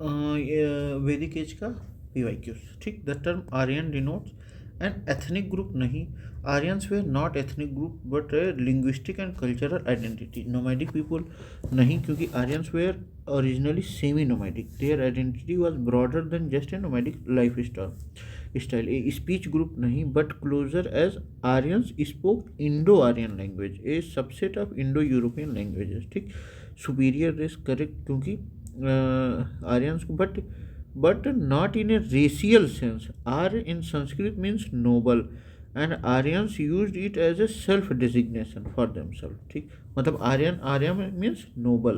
वैदिक एज का PYQs। ठीक, the term Aryan denotes an ethnic group नहीं, Aryans were not ethnic group but linguistic and cultural identity. Nomadic people नहीं, क्योंकि Aryans were originally semi nomadic, their identity was broader than just a nomadic life style. A speech group नहीं, but closer as Aryans spoke Indo Aryan language, a subset of Indo European languages. ठीक, superior race correct, क्योंकि Aryans, but not in a racial sense. Arya in Sanskrit means noble and Aryans used it as a self designation for themselves। ठीक, मतलब Aryan means noble।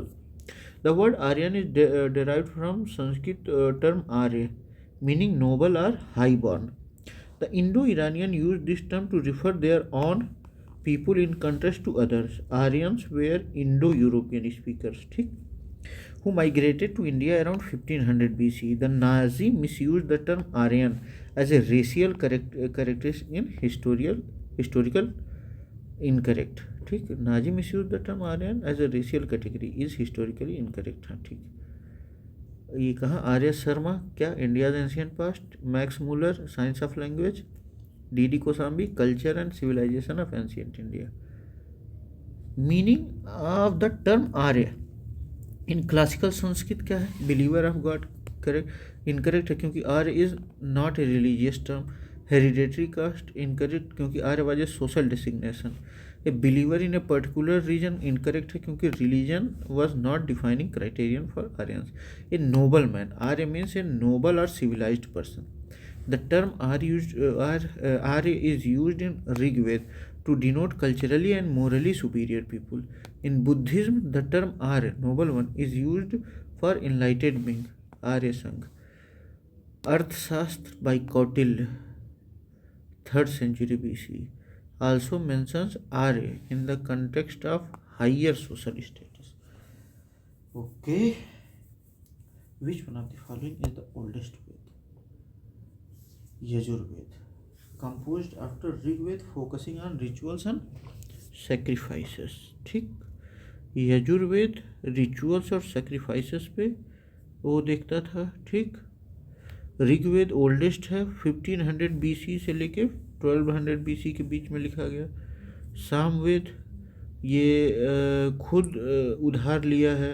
The word Aryan is derived from Sanskrit term Arya, meaning noble or high-born। The Indo-Iranian used this term to refer their own people in contrast to others। Aryans were Indo-European speakers, ठीक, who migrated to India around 1500 BC। The Nazi misused the term Aryan as a racial characteristic in historical incorrect। ठीक, Nazi misuse the term Aryan as a racial category is historically incorrect. हाँ ठीक, ये कहाँ, आर्य शर्मा क्या, India ancient past, Max Muller science of language, DD Kosambi culture and civilization of ancient India. Meaning of the term Arya in classical Sanskrit क्या है, believer of god. Correct, incorrect है क्योंकि Arya is not a religious term. Hereditary caste incorrect, क्योंकि Arya was a social designation. A believer in a particular region incorrect है क्योंकि religion was not defining criterion for Aryans. A noble man, Arya means a noble और civilized person. The term Arya is used in Rig Veda to denote culturally and morally superior people. In Buddhism, the term Arya, noble one, is used for enlightened being, Arya Sangh। Arthashastra by Kautilya, 3rd century BC, also mentions Arya in the context of higher social status। Okay, which one of the following is the oldest Veda? Yajurved, composed after Rigved, focusing on rituals and sacrifices। ठीक, Yajurveda rituals और sacrifices पे वो देखता था। ठीक, Rigveda oldest है, 1500 BC से लेके 1200 BC के बीच में लिखा गया। सामवेद ये खुद उधार लिया है,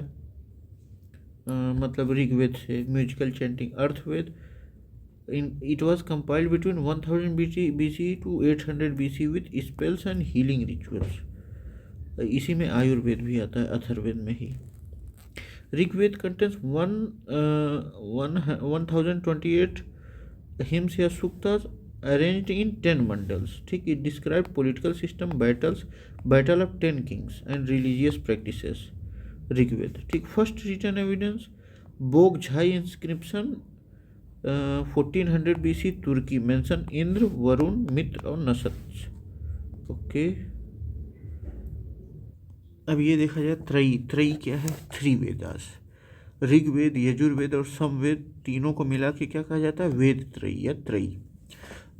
मतलब ऋग्वेद से, musical chanting. Atharvaveda it was compiled between 1000 BC to 800 BC with spells and healing rituals। इसी में आयुर्वेद भी आता है, अथर्वेद में ही। ऋग्वेद contains 1028 hymns या सूक्तास arranged in 10 bundles। ठीक, it described political system, battle of 10 kings and religious practices। Rigveda. ठीक, फर्स्ट रिटन एविडेंस बोगझाई inscription 1400 BC Turkey, mention Indra, Varuna, Mitra और नसत्स। ओके, अब ये देखा जाए त्रयी क्या है, 3 वेदास, ऋग्वेद, यजुर्वेद और समवेद, तीनों को मिला के क्या कहा जाता है, वेद त्रयी या त्रयी।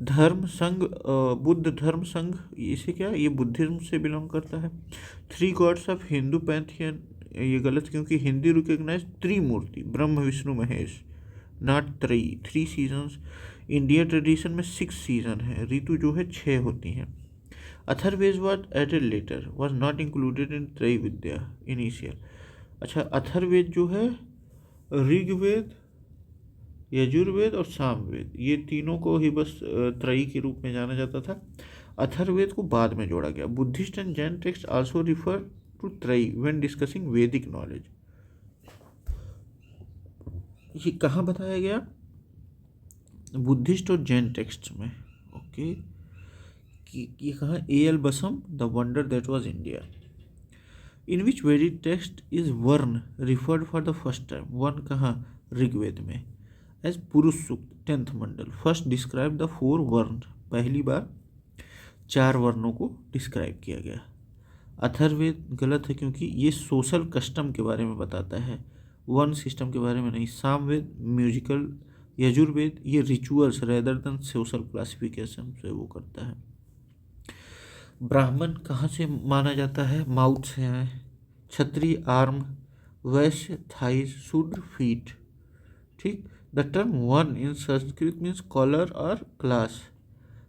धर्म संघ, बुद्ध धर्म संघ, इसे क्या, ये बुद्धिज्म से बिलोंग करता है। 3 गॉड्स ऑफ हिंदू पैंथियन, ये गलत क्योंकि Hindi recognise Trimurti, Brahma Vishnu Mahesh, not त्रयी। 3 सीजन्स, इंडिया ट्रेडिशन में 6 सीजन है, ऋतु जो है 6 होती हैं। Atharvaveda was added later, was not included in Trayi Vidya initial. अच्छा, अथर्वेद जो है ऋग्वेद, यजुर्वेद और सामवेद, ये तीनों को ही बस त्रयी के रूप में जाना जाता था। अथर्वेद को बाद में जोड़ा गया। Buddhist and Jain text also refer to Trayi when discussing Vedic knowledge. ये कहाँ बताया गया, बुद्धिस्ट और जैन टेक्स्ट में। ओके, ये कहाँ, A.L. Basham, the wonder that was India. In which Vedic text is varna referred for the first time, varna कहाँ, ऋग्वेद में, as Purusha Sukta 10th mandala. First describe the 4 varna, पहली बार 4 वर्णों को डिस्क्राइब किया गया। अथर्वेद गलत है क्योंकि ये सोशल कस्टम के बारे में बताता है, वन सिस्टम के बारे में नहीं। सामवेद म्यूजिकल, यजुर्वेद ये rituals rather than social classification से वो करता है। ब्राह्मण कहाँ से माना जाता है, माउथ से है। क्षत्रिय आर्म, वैश्य थाइस, शूद्र फीट। ठीक. The term one in Sanskrit means scholar or class,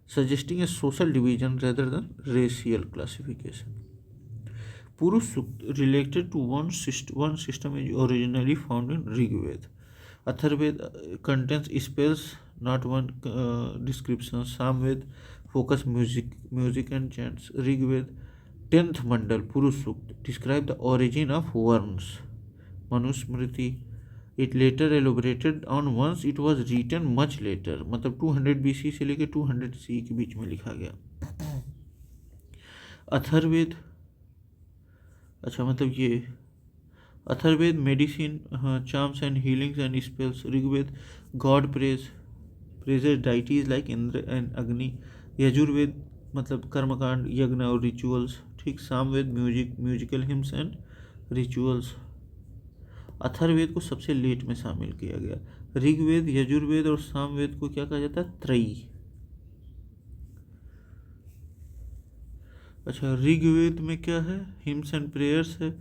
suggesting a social division rather than racial classification. Purush Sukta related to one system is originally found in Rig Veda. Atharveda contains spells, not one description. Samved focus music and chants. Rig Veda 10th Mandal Purush Sukta describe the origin of worms. Manusmriti it later elaborated on once it was written much later, मतलब 200 BC से लेकर 200 CE के बीच में लिखा गया. अथर्ववेद, अच्छा मतलब ये Atharvaveda medicine, charms and healings and spells. Rigveda god praises deities like Indra and Agni. Yajurveda मतलब कर्मकांड, यज्ञ और रिचुअल्स. ठीक. Samaveda musical hymns and rituals. Atharvaveda को सबसे लेट में शामिल किया गया. ऋग्वेद, यजुर्वेद और सामवेद को क्या कहा जाता है? त्रयी. अच्छा, ऋग्वेद में क्या है? हिम्स एंड प्रेयर्स है.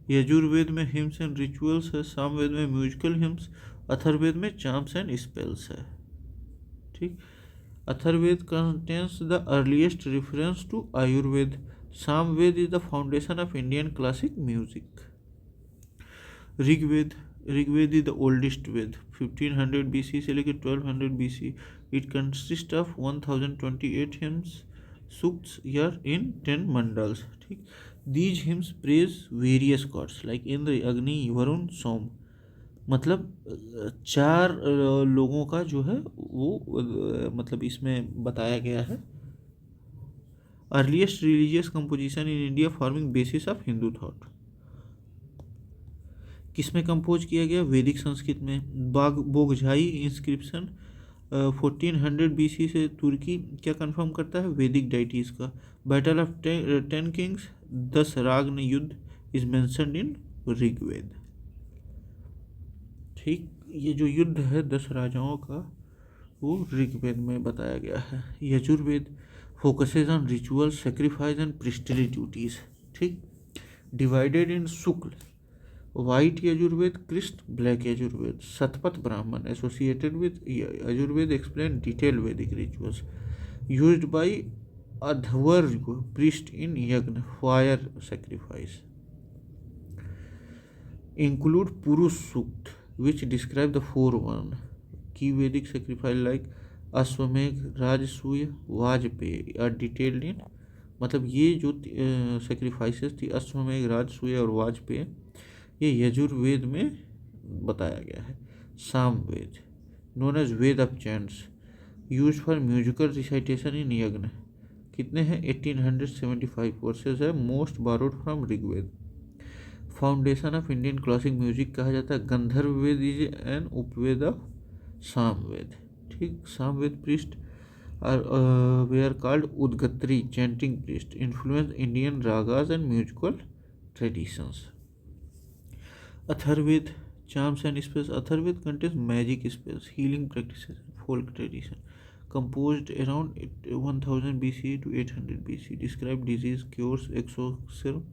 यजुर्वेद में हिम्स एंड रिचुअल्स है. सामवेद में म्यूजिकल हिम्स. अथर्ववेद में चार्म्स एंड स्पेल्स है. ठीक. Atharvaveda contains the earliest reference to Ayurveda. Samaveda is the foundation of Indian classic music. Rigveda is the oldest Veda, 1500 BC से लेकर 1200 BC. It consist of 1028 hymns, suktas यार इन 10 मंडल्स. ठीक. These hymns praise various gods like Indra, Agni, Varuna, सोम. मतलब 4 लोगों का जो है वो मतलब इसमें बताया गया है. Earliest religious composition in India forming basis of Hindu thought. किसमें कंपोज किया गया? वैदिक संस्कृत में. बोगझाई इंस्क्रिप्शन 1400 BC से तुर्की क्या कंफर्म करता है? वैदिक डाइटीज का. बैटल ऑफ 10 किंग्स, 10 राग युद्ध इज मेंशन्ड इन ऋग्वेद. ठीक. ये जो युद्ध है 10 राजाओं का वो ऋग्वेद में बताया गया है. Yajurveda focuses on ritual, sacrifice and priestly duties. ठीक. Divided in Shukla, white Yajurveda, Krishna black Yajurveda. Shatapatha Brahmana associated with Yajurveda explain detail Vedic rituals used by Adhvaryu priest in yajna fire sacrifice. Include Purush Sukta which describe the 4 key Vedic sacrifice like Ashwamedh, Rajasuya, Vajpayee are detailed in. मतलब ये जो sacrifices थी अश्वमेघ, राजसूय और वाजपेय, ये यजुर्वेद में बताया गया है. Samaveda known as Veda of chants use for musical recitation in yajna. कितने हैं? 1875 वर्सेस है. Most borrowed from Rigveda. Foundation of Indian classic music कहा जाता है. Gandharva Veda is an Upaveda of Samaveda. ठीक. सामवेद प्रीस्ट वे are called Udgatri chanting priest. Influence Indian ragas and musical traditions. Atharvaveda charms and spells. Atharvaved contains magic spells, healing practices, and folk tradition. Composed around 1000 BC to 800 BC. Describe disease, cures, exorcism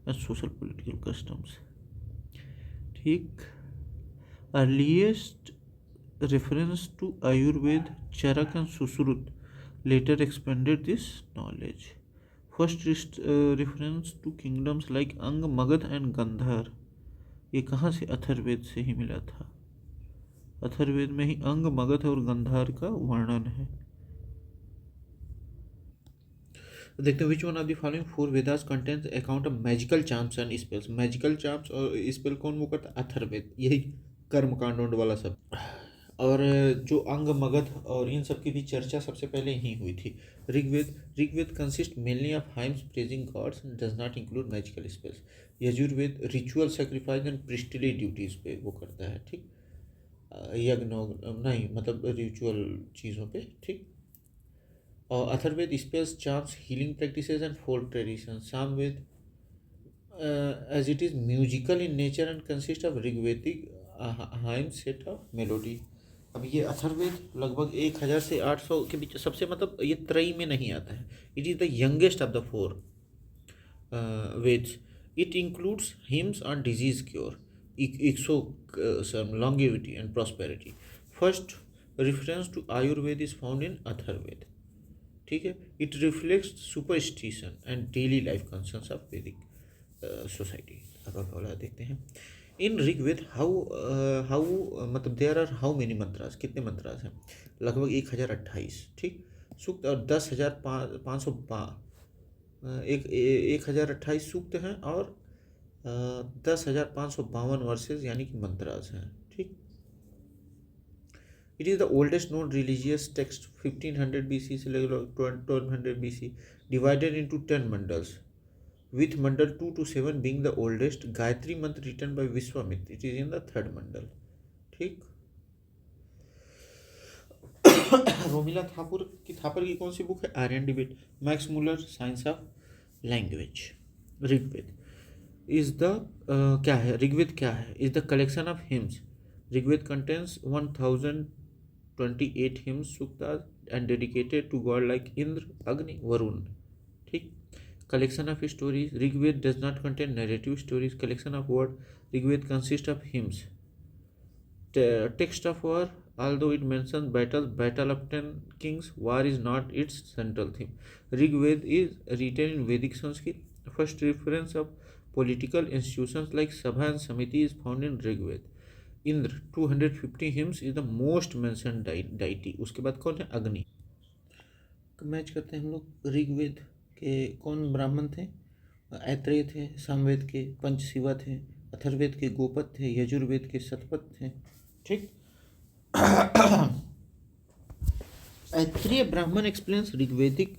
and social political customs. ठीक. Earliest reference to Ayurveda, Charak and Susrut later expanded this knowledge. First reference to kingdoms like Ang, Magad and Gandhar. ये कहाँ से? अथर्ववेद से ही मिला था. अथर्ववेद में ही अंग, मगध और गंधार का वर्णन है. देखते हैं which one of the following 4 Vedas contains account of magical charms and spells. Magical charms और स्पेल कौन वो करता? अथर्ववेद. यही कर्म कांड वाला सब. और जो अंग, मगध और इन सब की भी चर्चा सबसे पहले यहीं हुई थी. Rigveda consist mainly of hymns praising gods and does not include magical spells. Yajurveda ritual sacrifice and priestly duties पे वो करता है. ठीक. यज्ञ नहीं मतलब रिचुअल चीज़ों पे. ठीक. और Atharvaveda spells, charms, healing practices and folk tradition. Samaveda as it is musical in nature and consist of Rigvedic hymn set of melody. अब ये अथर्ववेद लगभग 1000 से 800 के बीच सबसे मतलब ये त्रयी में नहीं आता है. It is the youngest of the 4 Vedas. It includes hymns on disease cure, exo some longevity and prosperity. First reference to Ayurveda is found in Atharveda. ठीक है, it reflects superstition and daily life concerns of वैदिक society. अब अगला देखते हैं. इन Rigveda how मतलब there are how many mantras, कितने मंत्रास हैं? लगभग 1028. ठीक. सूक्त और 1028 सूक्त हैं और 10,552 वर्सेस यानी कि मंत्रास हैं. ठीक. It is the oldest known religious text 1500 BC से लेकर 1200 BC, divided into 10 mandals, with mandal 2 to 7 being the oldest. Gayatri mantra written by Vishwamitra, it is in the third mandal. ठीक. रोमिला थापर की कौन सी बुक है? Aryan debate. Max Muller science of language. Rigveda is the क्या है? ऋग्वेद क्या है? Is the collection of hymns. Rigveda contains 1028 hymns, suktas and dedicated to god like Indra, Agni, Varun. ठीक. Collection of stories. Rigved does not contain narrative stories. Collection of word. Rigved consists of hymns. Text of war. Although it mentions battle of 10 kings, war is not its central theme. Rigved is written in Vedic Sanskrit. First reference of political institutions like Sabha and Samiti is found in Rigved. Indra 250 hymns is the most mention deity. उसके बाद कौन है? अग्नि. Match करते हैं हम लोग. ऋग्वेद के कौन ब्राह्मण थे? ऐत्रेय थे. सामवेद के पंचशिवा थे. अथर्वेद के गोपत थे. यजुर्वेद के शतपथ थे. ठीक. Aitareya Brahmana explains Rigvedic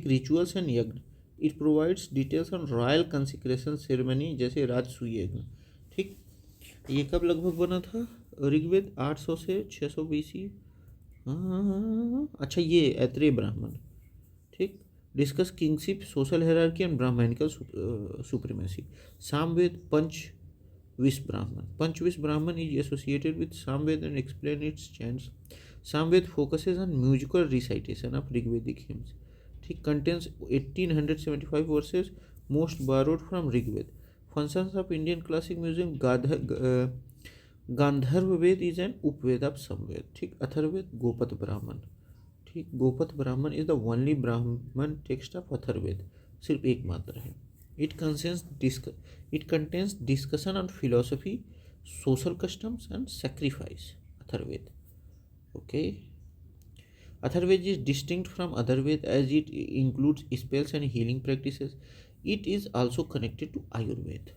rituals and yajna. It provides details on royal consecration ceremony जैसे राजसूय यज्ञ. ठीक. ये कब लगभग बना था ऋग्वेद? 800 से 600 BC. हाँ, अच्छा, ये ऐत्रेय ब्राह्मण. ठीक. Discuss kingship, social hierarchy and Brahmanical supremacy. Samaveda Panchavimsha Brahmana is associated with Samaveda and explain its chants. Samaveda focuses on musical recitation of Rigvedic hymns. ठीक. Contains 1875 verses, most borrowed from Rigveda. Functions of Indian Classic Museum. Gandharva Veda is an Upaveda of Samaveda. ठीक. अथर्वेद गोपत ब्राह्मण. ठीक. Gopatha Brahmana is the only Brahmana text of Atharvaveda. सिर्फ एक मात्र है. It contains discussion on philosophy, social customs and sacrifice. Atharvaveda. Okay. Atharvaveda is distinct from अदरवेद as it includes spells and healing practices. It is also connected to Ayurveda.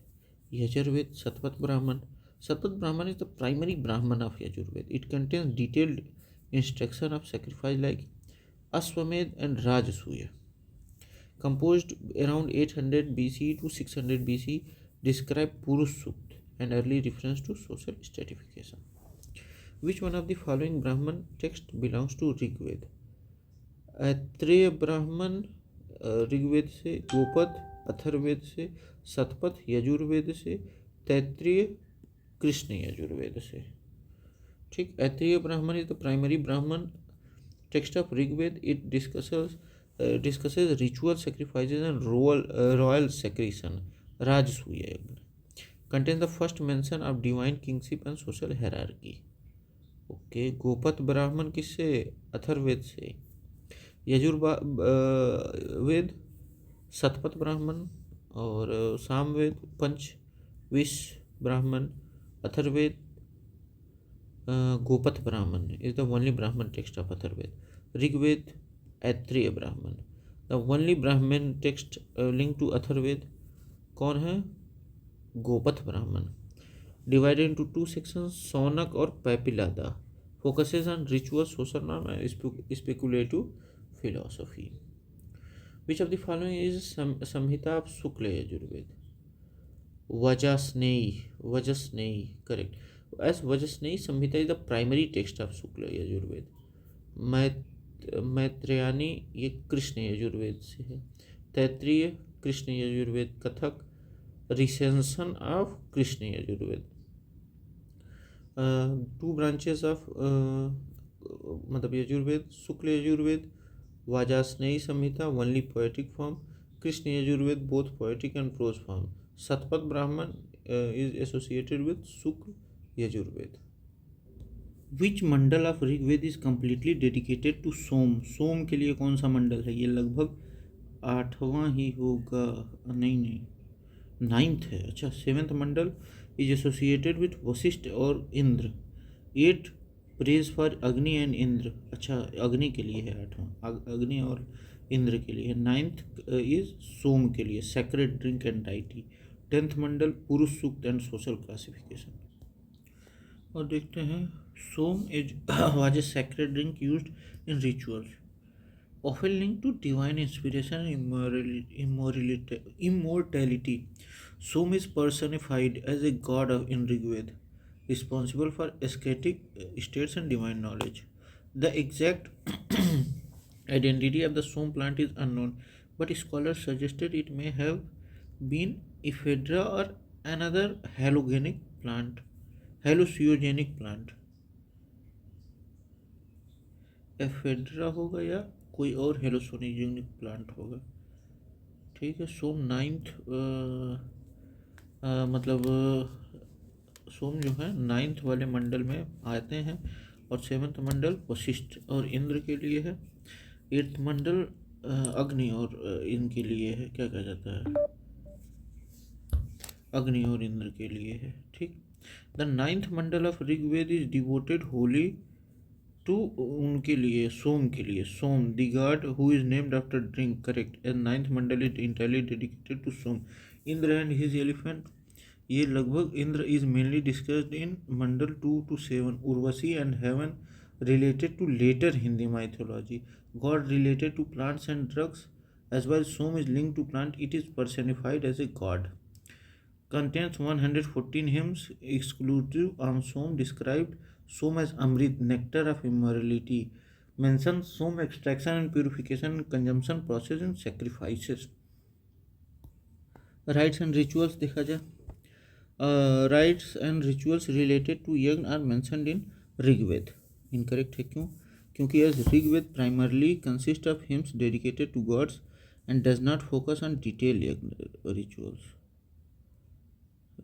Yajurveda, Satpat Brahman. Satpat Brahman is the primary Brahman of Yajurveda. It contains detailed instruction of sacrifice like Ashwamedh and Rajasuya. Composed around 800 BC to 600 BC, describe Purush Sukt, an early reference to social stratification. Which one of the following Brahman text belongs to Rigveda? Aitareya ब्राह्मण ऋग्वेद से, गोपद अथर्वेद से, शतपथ यजुर्वेद से, तैत्रीय कृष्ण यजुर्वेद से. ठीक. Aitareya Brahmana is the primary Brahmana text of Rigveda. It discusses ritual sacrifices and royal consecration. Rajasuya yajna. Contain the first mention of divine kingship and social hierarchy. Okay. Gopatha Brahmana किससे? अथर्वेद से. यजुर्वेद शतपथ ब्राह्मण और सामवेद पंचविश ब्राह्मण. अथर्वेद गोपथ ब्राह्मण is the only Brahmana text of Atharvaveda. Rigveda Aitareya ब्राह्मण. The only Brahmana text link to Atharvaveda कौन है? गोपथ ब्राह्मण. डिवाइडेड इनटू 2 सेक्शंस, सौनक और Paippalada. Focuses on ritual, social norm and speculative philosophy. Which of the following is Samhita of Shukla Yajurved? Vajasneyi, correct. As Vajasneyi Samhita is the primary text of Shukla Yajurved. Maitrayani ये कृष्ण यजुर्वेद से है. Taittiriya Krishna Yajurveda. Kathaka recension of Krishna Yajurveda. 2 branches of मतलब Yajurveda. Shukla Yajurveda, Vajasaneyi Samhita only poetic form. Krishna Yajurveda both poetic and prose form. Satpat Brahman is associated with Shukla Yajurved. Which mandala of Rigveda is completely dedicated to Soma? Soma के लिए कौन सा मंडल है? ये लगभग 8वां ही होगा, नहीं, 9th है। अच्छा, 7th Mandal is associated with Vashishtha और इंद्र। 8 प्रेज फॉर अग्नि एंड इंद्र। अच्छा, अग्नि के लिए है 8वां, अग्नि और इंद्र के लिए है। 9th इज सोम के लिए, sacred drink and deity. 10th mandala Purusha Sukta and social classification. और देखते हैं, Soma is was a sacred drink used in rituals, often linked to divine inspiration and immortality. Som is personified as a god in Rigved, responsible for ascetic states and divine knowledge. The exact identity of the Som plant is unknown, but scholars suggested it may have been ephedra or another hallucinogenic plant. Ephedra होगा या कोई और हेलोसोनिजेनिक plant होगा। ठीक है, सोम 9th मतलब सोम जो है 9th वाले मंडल में आते हैं, और 7th मंडल वशिष्ठ और इंद्र के लिए है। 8th मंडल अग्नि और इनके लिए है, क्या कहा जाता है, अग्नि और इंद्र के लिए है। ठीक, the 9th mandala of Rigveda is devoted holy to उनके लिए, सोम के लिए। Soma the god who is named after drink, correct. And 9th mandala is entirely dedicated to Soma. Indra and his elephant, ये लगभग Indra is mainly discussed in mandala 2 to 7। Urvashi and heaven related to later Hindi mythology. God related to plants and drugs, as well Som is linked to plant. It is personified as a god. Contains 114 hymns exclusive on Som. Described Som as Amrit, nectar of immortality. Mentions Som extraction and purification and consumption process in sacrifices. Rites and rituals देखा जाए, rites and rituals related to यज्ञ are mentioned in Rigveda. Incorrect है, क्यों? क्योंकि as Rigveda primarily consist of hymns dedicated to gods and does not focus on detail rituals.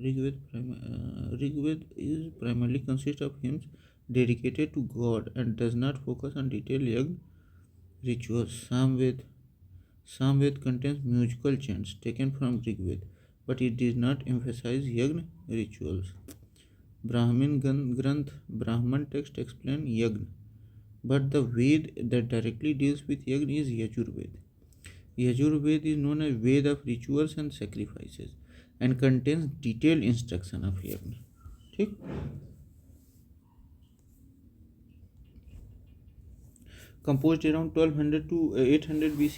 Rigveda is primarily consist of hymns dedicated to god and does not focus on detail yajna rituals. Samaveda contains musical chants taken from Rigved, but it did not emphasize yagna rituals. Brahmin Granth, Brahman text explain Yagna, but the Ved that directly deals with Yagna is Yajurved. Yajurved is known as Ved of rituals and sacrifices and contains detailed instruction of Yagna. ठीक, composed around 1200 to 800 BC.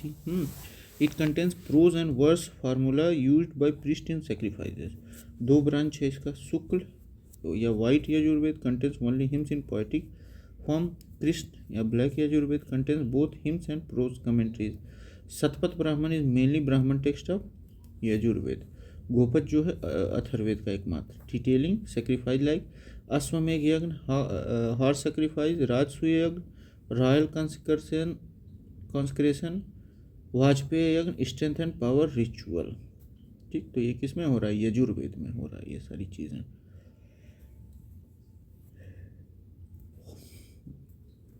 It contains prose and verse formula used by priests in sacrifices. दो branch है इसका, शुक्ल या white Yajurveda contains only hymns in poetic form. Krishna या black Yajurveda contains both hymns and prose commentaries. Shatapatha Brahmana is mainly Brahmana text of Yajurveda. Gopatha जो है अथर्वेद का एकमात्र। Detailing sacrifice like अश्वमेघ यज्ञ, हॉर्स सेक्रीफाइस, राजसूय यज्ञ, रॉयल कॉन्सक्रेशन, वाजपेयी यज्ञ, स्ट्रेंथ एंड पावर रिचुअल। ठीक, तो ये किस में हो रहा है? यजुर्वेद में हो रहा है ये सारी चीज़ें।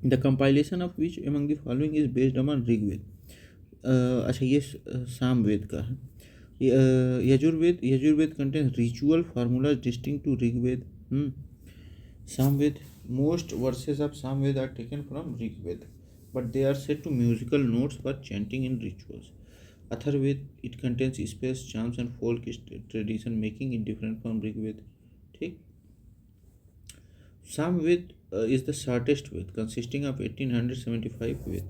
The compilation of which among the following is based on Rigveda? अच्छा, ये सामवेद का है। Yajurveda contains ritual formulas distinct to Rigveda. Samaveda, most verses of Samved are taken from Rigved, but they are set to musical notes for chanting in rituals. Atharved, it contains spells, charms and folk tradition, making it different from Rigved. ठीक, Samved is the shortest Ved, consisting of 1875 Ved.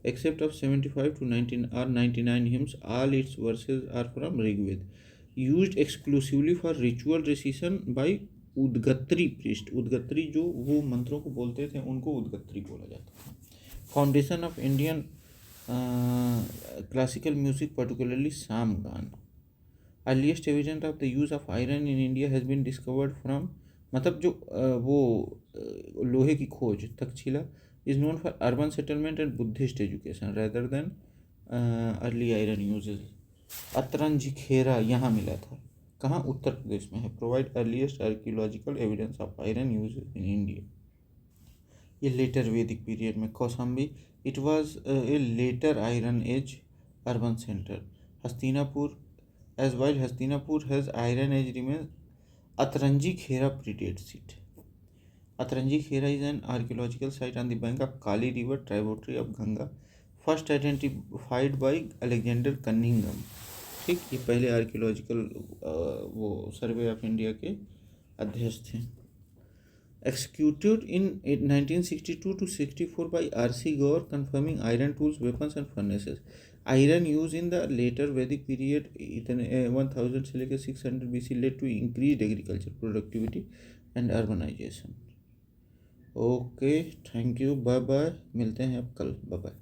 Except of 75 to 19 or 99 hymns, all its verses are from Rigved. Used exclusively for ritual recitation by उद्गत्री priest. उद्गत्री जो वो मंत्रों को बोलते थे उनको उद्गत्री बोला जाता है। Foundation of Indian classical music, particularly Samagana. Earliest evidence of the use of iron in India has been discovered from, मतलब जो वो लोहे की खोज Takshashila is known for urban settlement and Buddhist education rather than early iron usages. Atranji Khera यहाँ मिला था। कहाँ, उत्तर प्रदेश में है। Provide earliest archaeological evidence of iron use in India. ये लेटर वैदिक पीरियड में। Kaushambi, it was a later iron age urban centre. Hastinapur, as while Hastinapur has iron age remain. Atranji Khera predates it. Atranji Khera is an archaeological site on the bank of Kali River, tributary of Ganga, first identified by Alexander Cunningham। ठीक, ये पहले archaeological वो survey of India के अध्यक्ष थे। Executed in 1962 to 64 by R.C. Gaur, confirming iron tools, weapons and furnaces। Iron use in the later वैदिक period इतने 1000 से लेकर 600 BC led to increase agriculture productivity and urbanization. Okay, thank you, bye bye, मिलते हैं अब कल, bye bye.